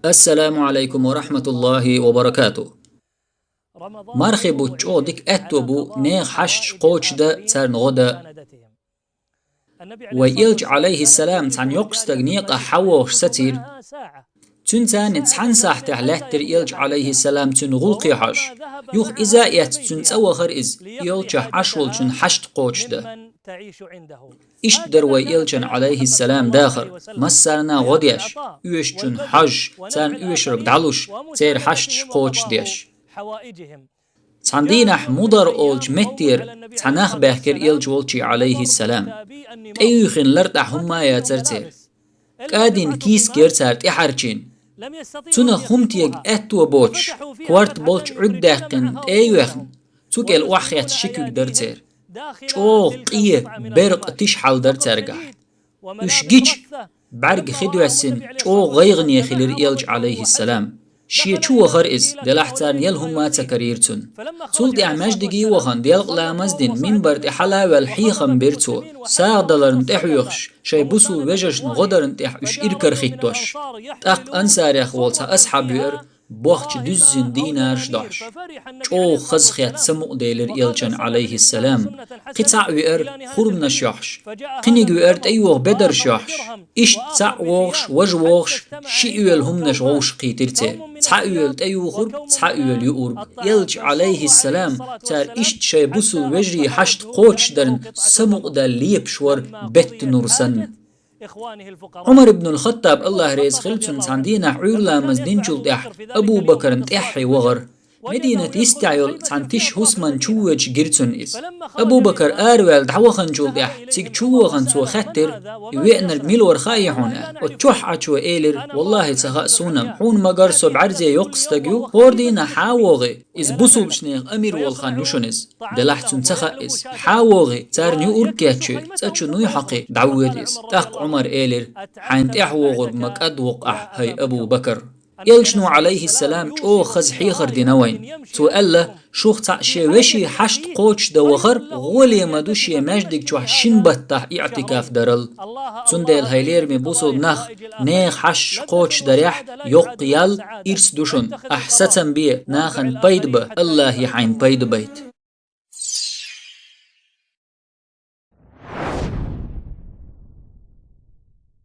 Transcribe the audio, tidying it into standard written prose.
السلام عليكم ورحمة الله وبركاته. مرخبو تشودك اتوبو نيخ حشش قوش دا تسرن غدا ويلج عليه السلام تان يقستغ نيقا حووش ستير تنتان تسحن ساحته لاتر يلج عليه السلام تن غلقي حش يوخ إزايات تن تسوخر إز يلج عشول تن حشت قوش دا اشتدر ويلجن عليه السلام داخر مسرنا غديش يوش تن حج تان يوش رق دعلوش تير حشت قوش ديش تاندينح مدر أولج متير تناخ بحكر يلج ولجي عليه السلام ايوخن لرتح هما ياترتير قادين كيس كيرتارت احرچين تنا خمتيج اتو بوش كوارت بولش عداقن ايوخن توكل وحيات شكوك درتير چو قيه برق تشحال درترقح وشجيج برق خدوسن چو غيغني خلير يلج عليه السلام شيء شو خرز دلحتان يلهم ما تكريرتون سلطي عمجدقي وخن ديالق لامزدين من برد حلا والحيخم بيرتو ساعدلرن تحويخش شي بسو وجشن غدرن تحوش إركر خيطوش تاق أنسار يخوالتا أصحاب ير بوخش دزن دينارش داش چو خزخيات سمو ديلر يلجن عليه السلام قطع وير خرم نشيحش قنيق وير تأيوغ بدر شيحش إش تسعوغش وجوغش شئويل هم نشغوش قيترتير تسعويل تأيوغر تسعويل يؤرب يلج عليه السلام تار إشت شي بسو وجري حشت قوش درن سمو دا ليبشور بيت نورسن عمر بن الخطاب الله ريز خلتن ساندينا عيولا مزدين جلدح أبو بكر انتحي وغر مدينة استعيل سانتش هسمان چووش جرتن إس أبو بكر آروال دعوخن جلدح تيك چووخن سو خطر يوئنر ميلور خايحونا وچوح عچو إيلر والله تخاء سونم حون مقر سو بعرزي يقستقيو خوردينا حاوغي إز بسو بشنيغ أمير والخان نشونز دلحتن تخاء إز حاوغي تار نيو أركياتشو تأچو نوي حقي دعويد إز تاق عمر إيلر حين تحوغر مكاد وقع هاي أبو بكر يلجنو عليه السلام او خز حيخر دينوين تو ألا شوخ تعشي وشي حشت قوش دوغر غولي مدوشي مجدك جوح شنبتح اعتكاف درل تندل هايلير مي بوصل نيخ حش قوش دريح يق يل إرس دوشن أحسسن بيه ناخن بيد به الله يحين بيد بيت